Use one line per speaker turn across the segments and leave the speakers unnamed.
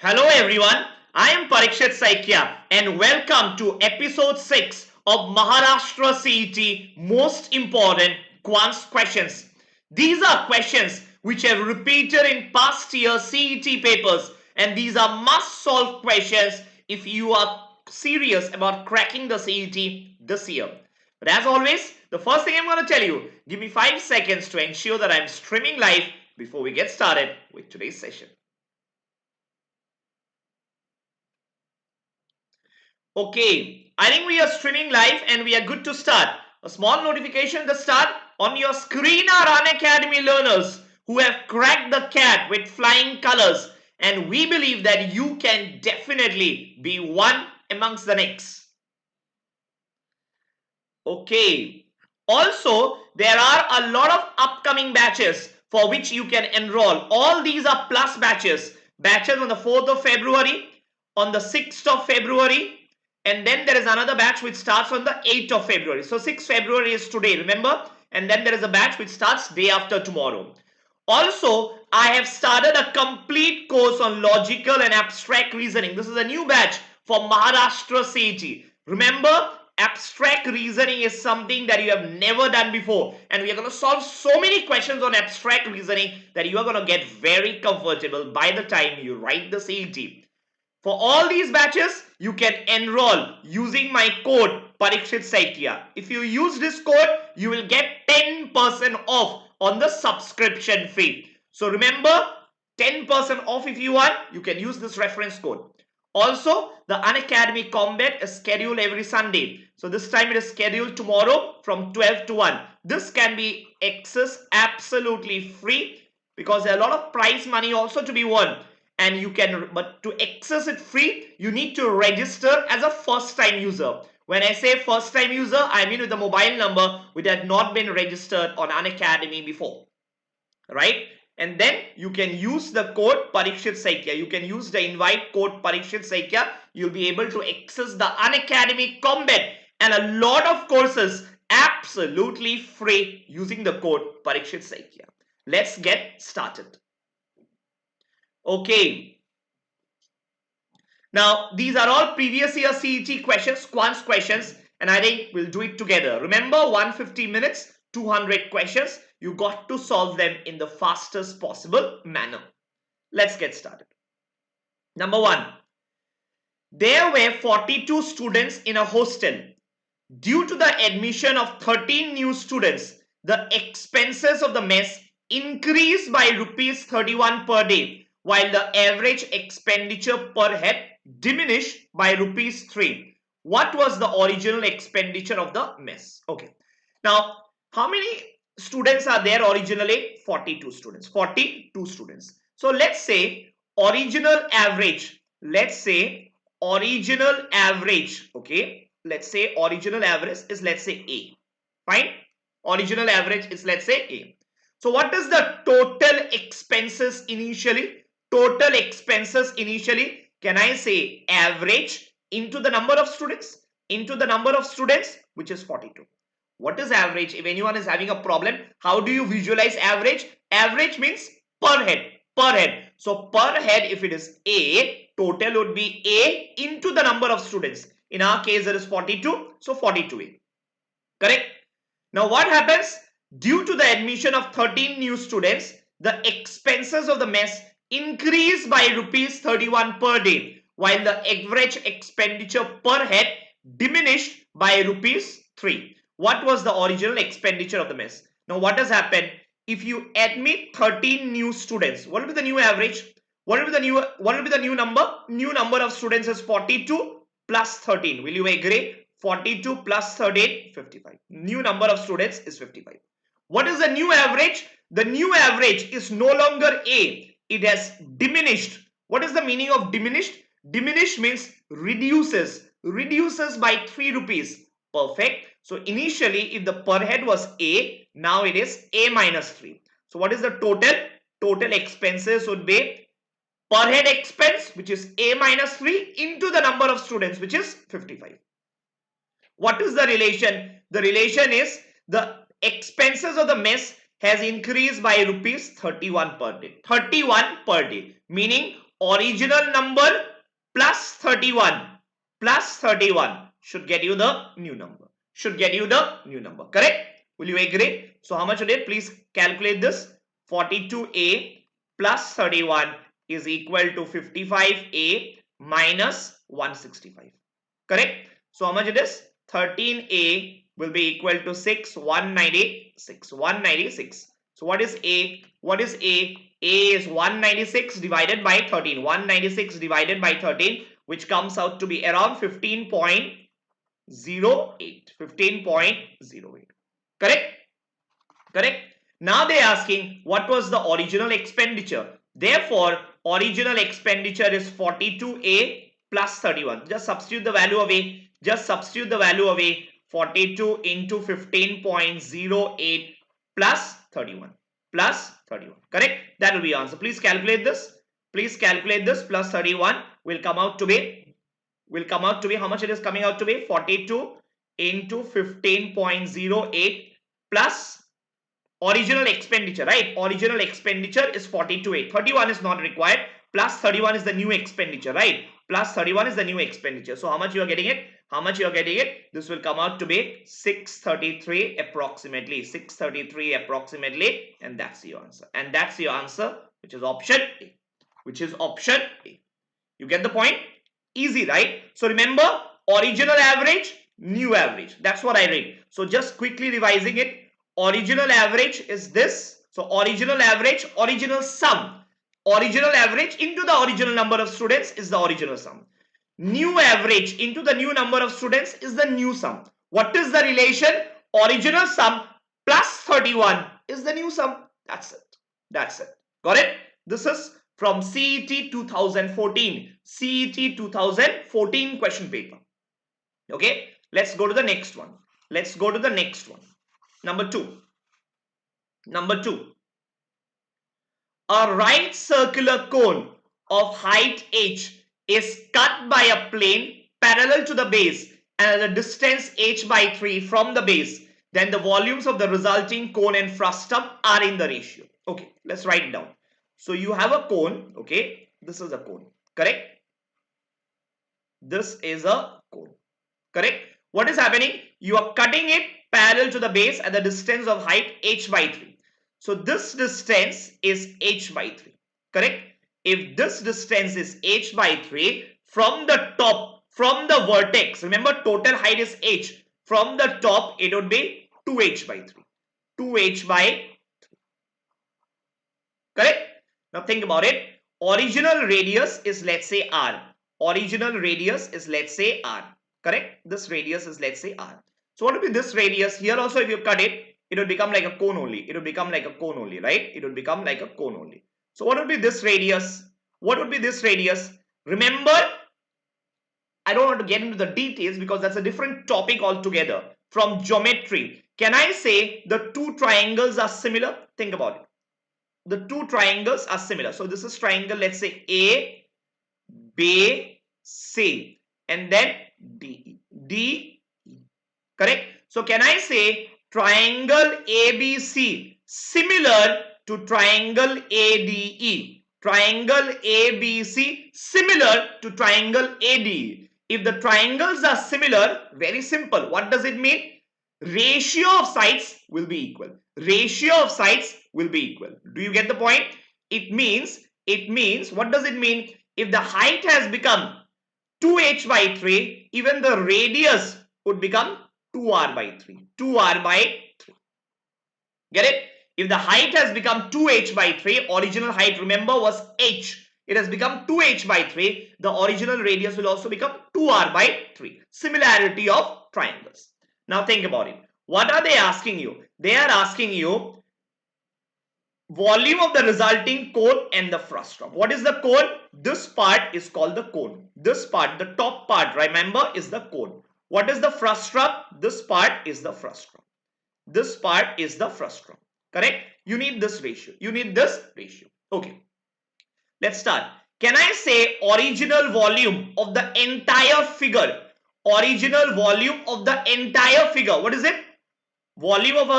Hello everyone, I am Parikshit Saikia and welcome to episode 6 of Maharashtra CET Most Important Quants Questions. These are questions which have repeated in past year CET papers, and these are must solve questions if you are serious about cracking the CET this year. But as always, the first thing I'm going to tell you, give me 5 seconds to ensure that I'm streaming live before we get started with today's session. Okay, I think we are streaming live and we are good to start. A small notification to start. On your screen are Unacademy learners who have cracked the CAT with flying colors, and we believe that you can definitely be one amongst the next. Okay, also there are a lot of upcoming batches for which you can enroll. All these are plus batches. Batches on the 4th of February, on the 6th of February, and then there is another batch which starts on the 8th of February. So 6th February is today, remember? And then there is a batch which starts day after tomorrow. Also, I have started a complete course on logical and abstract reasoning. This is a new batch for Maharashtra CET. Remember, abstract reasoning is something that you have never done before. And we are going to solve so many questions on abstract reasoning that you are going to get very comfortable by the time you write the CET. For all these batches, you can enroll using my code Parikshit Saikia. If you use this code, you will get 10% off on the subscription fee. So remember, 10% off if you want, you can use this reference code. Also, the Unacademy Combat is scheduled every Sunday. So this time it is scheduled tomorrow from 12 to 1. This can be accessed absolutely free because there are a lot of prize money also to be won. And you can, but to access it free, you need to register as a first time user. When I say first time user, I mean with a mobile number which had not been registered on Unacademy before, right? And then you can use the code Parikshit Saikia. You can use the invite code Parikshit Saikia. You'll be able to access the Unacademy Combat and a lot of courses absolutely free using the code Parikshit Saikia. Let's get started. Okay, now these are all previous year CET questions, quants questions, and I think we'll do it together. Remember, 150 minutes, 200 questions. You got to solve them in the fastest possible manner. Let's get started. Number 1, there were 42 students in a hostel. Due to the admission of 13 new students, the expenses of the mess increased by rupees 31 per day, while the average expenditure per head diminished by rupees 3. What was the original expenditure of the mess? Okay. Now, how many students are there originally? 42 students. 42 students. So, let's say original average. Let's say original average. Okay. Let's say original average is, let's say, A. Fine. Original average is, let's say, A. So, what is the total expenses initially? Total expenses initially, can I say average into the number of students? Into the number of students, which is 42. What is average? If anyone is having a problem, how do you visualize average? Average means per head. Per head. So per head, if it is A, total would be A into the number of students. In our case, there is 42. So 42A. Correct? Now what happens? Due to the admission of 13 new students, the expenses of the mess increased by rupees 31 per day, while the average expenditure per head diminished by rupees 3. What was the original expenditure of the mess? Now what has happened? If you admit 13 new students, what will be the new average? What will be the new number? New number of students is 42 plus 13. Will you agree? 42 plus 13, 55. New number of students is 55. What is the new average? The new average is no longer A. It has diminished. What is the meaning of diminished? Diminished means reduces. Reduces by 3 rupees. Perfect. So initially, if the per head was A, now it is A minus 3. So what is the total? Total expenses would be per head expense, which is A minus 3, into the number of students, which is 55. What is the relation? The relation is the expenses of the mess has increased by rupees 31 per day. 31 per day, meaning original number plus 31 should get you the new number. Correct? Will you agree? So how much it is? Please calculate this. 42a plus 31 is equal to 55a minus 165. Correct? So how much it is? 13a will be equal to 196. So what is a? A is 196 divided by 13. 196 divided by 13, which comes out to be around 15.08. 15.08. Correct? Now they are asking what was the original expenditure. Therefore, original expenditure is 42a plus 31. Just substitute the value of a. 42 into 15.08 plus 31. Correct? That will be answer. Please calculate this. Plus 31 will come out to be how much it is coming out to be? 42 into 15.08 plus original expenditure, right? Original expenditure is 42a. 31 is not required. Plus 31 is the new expenditure, right? Plus 31 is the new expenditure. So how much you are getting it? This will come out to be 633 approximately. And that's your answer. Which is option A. You get the point? Easy, right? So remember, original average, new average. That's what I read. So just quickly revising it. Original average is this. So original average, original sum. Original average into the original number of students is the original sum. New average into the new number of students is the new sum. What is the relation? Original sum plus 31 is the new sum. That's it. Got it? This is from CET 2014. CET 2014 question paper. Okay. Let's go to the next one. Number two. A right circular cone of height h is cut by a plane parallel to the base and at a distance h by 3 from the base. Then the volumes of the resulting cone and frustum are in the ratio. Okay, let's write it down. So you have a cone. Okay, this is a cone. Correct? This is a cone. Correct? What is happening? You are cutting it parallel to the base at the distance of height h by 3. So this distance is h by 3. Correct? If this distance is h by 3, from the top, from the vertex, remember total height is h. From the top, it would be 2h by 3. 2h by 3. Correct? Now think about it. Original radius is, let's say, r. Correct? This radius is, let's say, r. So what would be this radius? Here also, if you cut it, it will become like a cone only. Right? It will become like a cone only. So what would be this radius? Remember, I don't want to get into the details because that's a different topic altogether. From geometry, can I say the two triangles are similar? Think about it. The two triangles are similar. So this is triangle, let's say A, B, C, and then D, E. Correct? So can I say triangle ABC similar to triangle ADE? Triangle ABC similar to triangle ADE. If the triangles are similar, very simple. What does it mean? Ratio of sides will be equal. Do you get the point? It means, what does it mean? If the height has become 2h by 3, even the radius would become 2r by 3. Get it? If the height has become 2h by 3, original height, remember, was h. It has become 2h by 3. The original radius will also become 2r by 3. Similarity of triangles. Now think about it. What are they asking you? They are asking you volume of the resulting cone and the frustum. What is the cone? This part is called the cone. This part, the top part, remember, is the cone. What is the frustum? This part is the frustum. Correct? You need this ratio. Okay. Let's start. Can I say original volume of the entire figure? What is it? Volume of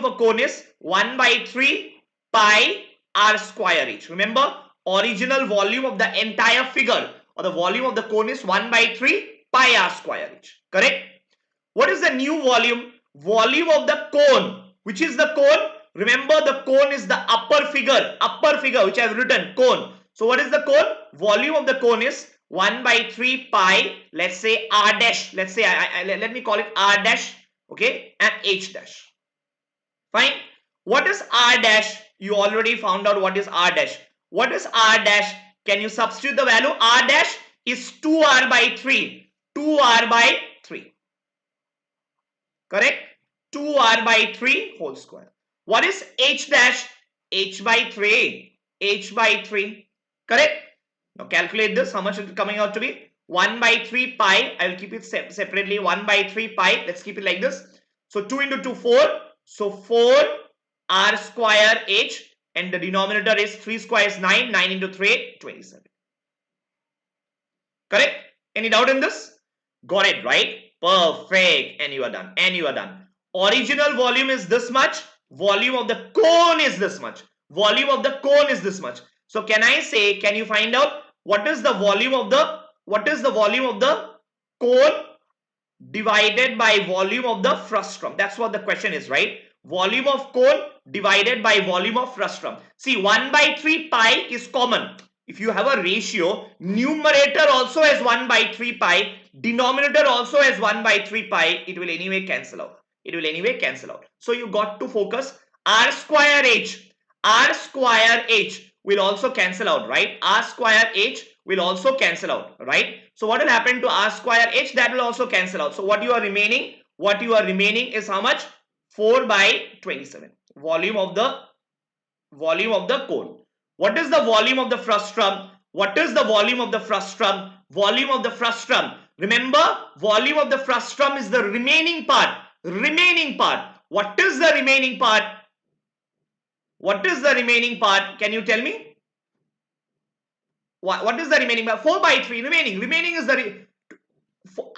a cone is 1 by 3 pi r square h. Remember, Original volume of the entire figure or the volume of the cone is 1 by 3 pi r square h. Correct? What is the new volume? Volume of the cone. Which is the cone? Remember, the cone is the upper figure which I have written, cone. So what is the cone? Volume of the cone is 1 by 3 pi, let's say r dash. Let's say, let me call it r dash, okay, and h dash. Fine. What is r dash? You already found out what is r dash. What is r dash? Can you substitute the value? R dash is 2r by 3. 2r by 3. Correct? 2r by 3 whole square. What is h dash? H by 3. H by 3. Correct? Now calculate this. How much is it coming out to be? 1 by 3 pi. I will keep it separately. 1 by 3 pi. Let's keep it like this. So 2 into 2, 4. So 4 r square h. And the denominator is 3 square is 9. 9 into 3, 27. Correct? Any doubt in this? Got it, right? Perfect. And you are done. And you are done. Original volume is this much. Volume of the cone is this much. Volume of the cone is this much. So can I say, can you find out what is the volume of the cone divided by volume of the frustrum? That's what the question is, right? Volume of cone divided by volume of frustrum. See, 1 by 3 pi is common. If you have a ratio, numerator also has 1 by 3 pi, denominator also has 1 by 3 pi, it will anyway cancel out. It will anyway cancel out. So you got to focus r square h. R square h will also cancel out, right? R square h will also cancel out, right? So what will happen to r square h? That will also cancel out. So what you are remaining? What you are remaining is how much? 4 by 27. Volume of the cone. What is the volume of the frustrum? What is the volume of the frustrum? Volume of the frustrum. Remember, volume of the frustrum is the remaining part. Remaining part. What is the remaining part? What is the remaining part? Can you tell me? What is the remaining part? 4 by 3 remaining. Remaining is the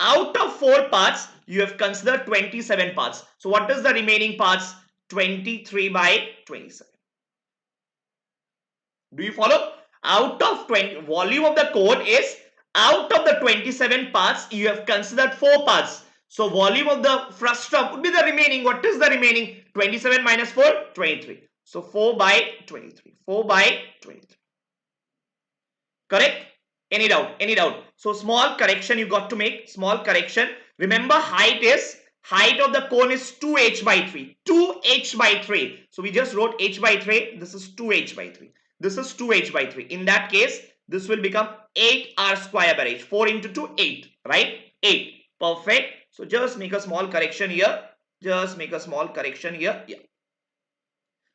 out of 4 parts, you have considered 27 parts. So what is the remaining parts? 23 by 27. Do you follow? Out of 20, volume of the cone is out of the 27 parts, you have considered 4 parts. So volume of the frustrum would be the remaining. What is the remaining? 27 minus 4, 23. So 4 by 23. 4 by 23. Correct? Any doubt? Any doubt? So small correction you got to make. Small correction. Remember, height of the cone is 2h by 3. 2h by 3. So we just wrote h by 3. This is 2h by 3. This is 2h by 3. In that case, this will become 8r square by h. 4 into 2, 8. Right? 8. Perfect. So just make a small correction here. Just make a small correction here. Yeah.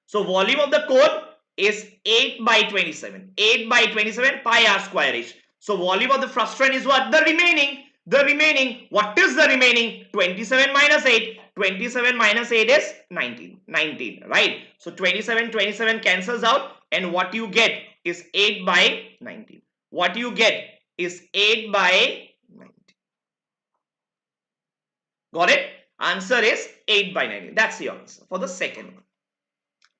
So volume of the cone is 8 by 27. 8 by 27 pi r square h. So volume of the frustrum is what? The remaining. The remaining. What is the remaining? 27 minus 8. 27 minus 8 is 19. 19. Right? So 27 cancels out. And what you get is 8 by 19. What you get is 8 by 19. Got it? Answer is 8 by 19. That's the answer for the second one.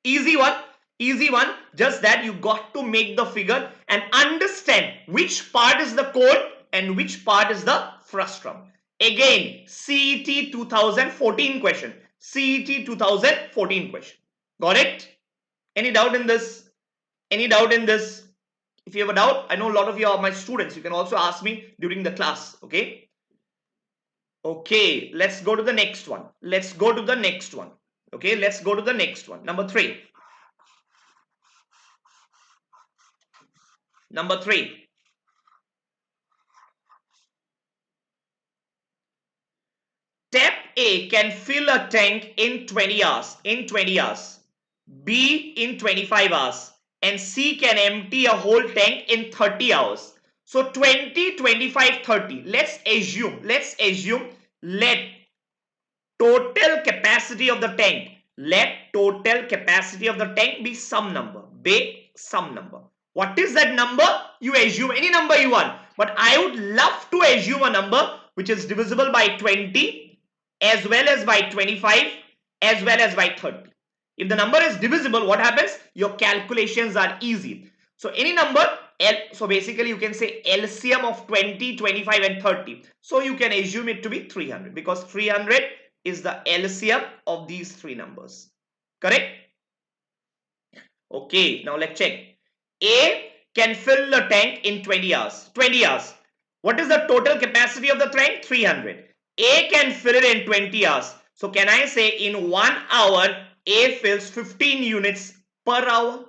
Easy one. Easy one. Just that you got to make the figure and understand which part is the cone and which part is the frustrum. Again, CET 2014 question. CET 2014 question. Got it? Any doubt in this? Any doubt in this? If you have a doubt, I know a lot of you are my students. You can also ask me during the class. Okay? Okay, let's go to the next one. Let's go to the next one. Okay, let's go to the next one. Number 3. Number 3. Step A can fill a tank in 20 hours. In 20 hours. B in 25 hours. And C can empty a whole tank in 30 hours. So 20, 25, 30. Let's assume, let total capacity of the tank. Let total capacity of the tank be some number. Be some number. What is that number? You assume any number you want. But I would love to assume a number which is divisible by 20 as well as by 25 as well as by 30. If the number is divisible, what happens? Your calculations are easy. So any number, so basically you can say LCM of 20, 25 and 30. So you can assume it to be 300 because 300 is the LCM of these three numbers. Correct? Okay, now let's check. A can fill the tank in 20 hours. 20 hours. What is the total capacity of the tank? 300. A can fill it in 20 hours. So can I say in 1 hour, A fills 15 units per hour?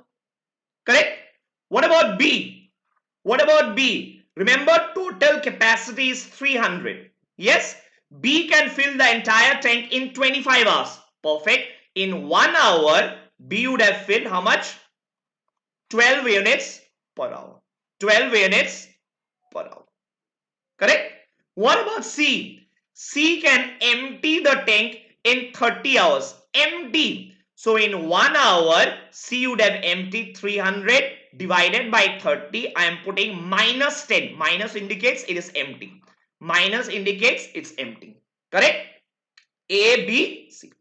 Correct? What about B? What about B? Remember, total capacity is 300. Yes? B can fill the entire tank in 25 hours. Perfect. In 1 hour, B would have filled how much? 12 units per hour. 12 units per hour. Correct? What about C? C can empty the tank in 30 hours. Empty. So in 1 hour, C would have emptied 300 divided by 30. I am putting minus 10. Minus indicates it is empty. Minus indicates it's empty. Correct? A, B, C.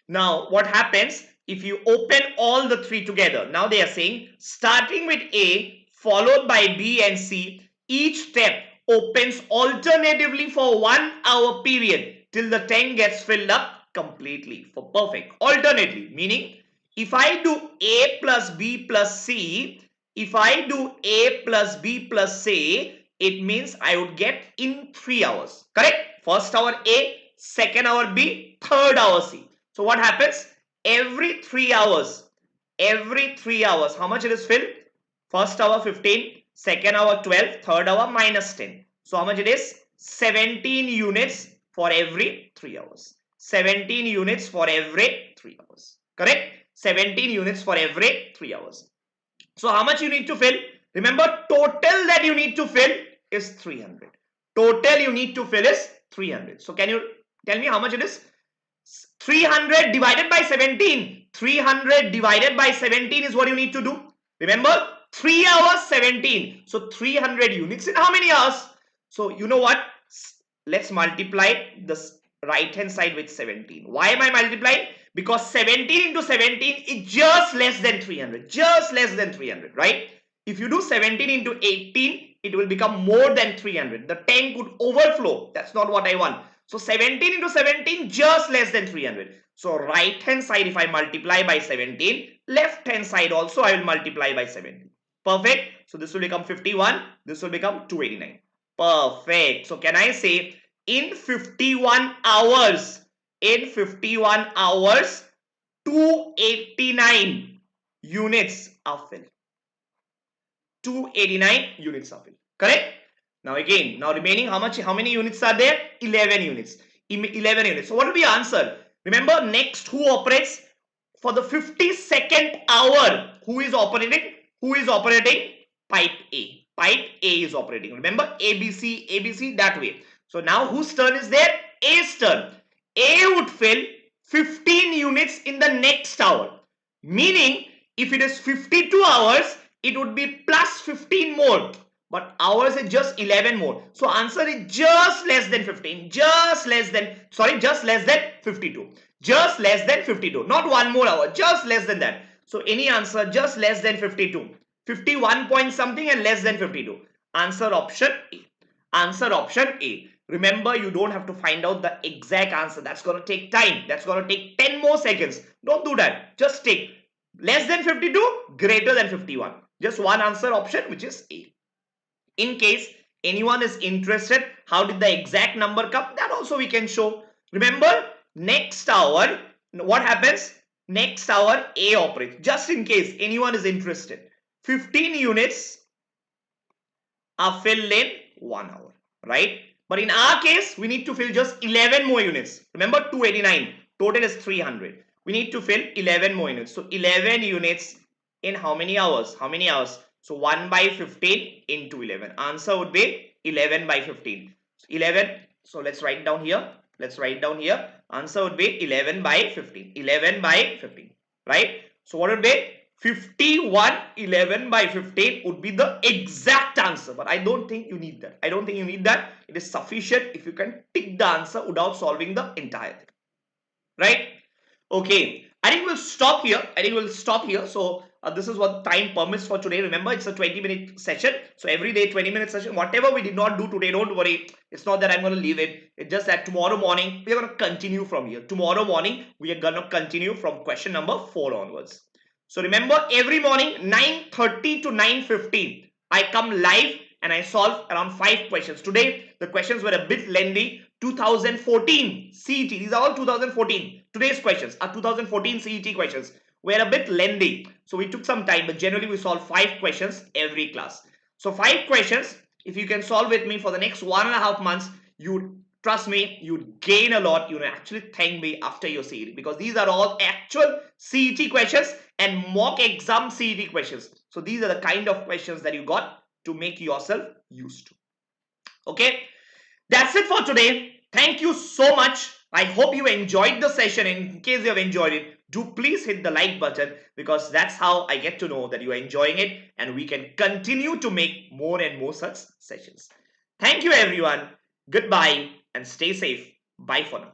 Now what happens if you open all the three together? Now they are saying starting with A followed by B and C, each step opens alternatively for 1 hour period till the tank gets filled up completely for perfect. Alternately, meaning if I do A plus B plus C, if I do A plus B plus C, it means I would get in 3 hours. Correct? First hour A, second hour B, third hour C. So what happens? Every 3 hours, how much it is filled? First hour 15, second hour 12, third hour minus 10. So how much it is? 17 units for every 3 hours. 17 units for every 3 hours. Correct? 17 units for every 3 hours. So how much you need to fill? Remember, total that you need to fill is 300. Total you need to fill is 300. So can you tell me how much it is? 300 divided by 17. 300 divided by 17 is what you need to do. Remember, 3 hours 17. So 300 units in how many hours? So you know what? Let's multiply this right hand side with 17. Why am I multiplying? Because 17 into 17 is just less than 300. Just less than 300, right? If you do 17 into 18, it will become more than 300. The tank would overflow. That's not what I want. So 17 into 17 just less than 300. So right hand side if I multiply by 17, left hand side also I will multiply by 17. Perfect. So this will become 51. This will become 289. Perfect. So can I say in 51 hours, 289 units are filled. 289 units are filled. Correct? Now again, now remaining how many units are there? 11 units. 11 units. So what will be answer? Remember, next who operates for the 52nd hour? Who is operating? Who is operating? Pipe A. Pipe A is operating. Remember, ABC that way. So now whose turn is there? A's turn. A would fill 15 units in the next hour. Meaning, if it is 52 hours, it would be plus 15 more. But hours is just 11 more. So answer is just less than 15. Just less than 52. Just less than 52. Not one more hour. Just less than that. So any answer just less than 52. 51 point something and less than 52. Answer option A. Answer option A. Remember, you don't have to find out the exact answer. That's going to take time. That's going to take 10 more seconds. Don't do that. Just take less than 52, greater than 51. Just one answer option, which is A. In case anyone is interested, how did the exact number come? That also we can show. Remember, next hour, what happens? Next hour, A operates. Just in case anyone is interested. 15 units are filled in 1 hour, right? But in our case, we need to fill just 11 more units. Remember, 289. Total is 300. We need to fill 11 more units. So 11 units in how many hours? How many hours? So 1 by 15 into 11. Answer would be 11 by 15. So 11. So let's write down here. Let's write down here. Answer would be 11 by 15. 11 by 15. Right? So what would be? 51 11 by 15 would be the exact answer. But I don't think you need that. I don't think you need that. It is sufficient if you can tick the answer without solving the entire thing. Right? Okay. I think we'll stop here. So this is what time permits for today. Remember, it's a 20-minute session. So every day, 20-minute session. Whatever we did not do today, don't worry. It's not that I'm going to leave it. It's just that tomorrow morning, we're going to continue from here. Tomorrow morning, we are going to continue from question number 4 onwards. So remember, every morning, 9:30 to 9:15, I come live and I solve around 5 questions. Today, the questions were a bit lengthy. 2014 CET, these are all 2014. Today's questions are 2014 CET questions. Were a bit lengthy, so we took some time, but generally we solve 5 questions every class. So 5 questions, if you can solve with me for the next 1.5 months, you trust me, you'd gain a lot. You actually thank me after your CET, because these are all actual CET questions and mock exam CET questions. So these are the kind of questions that you got to make yourself used to. Okay, that's it for today. Thank you so much. I hope you enjoyed the session. In case you have enjoyed it, do please hit the like button, because that's how I get to know that you are enjoying it and we can continue to make more and more such sessions. Thank you everyone. Goodbye and stay safe. Bye for now.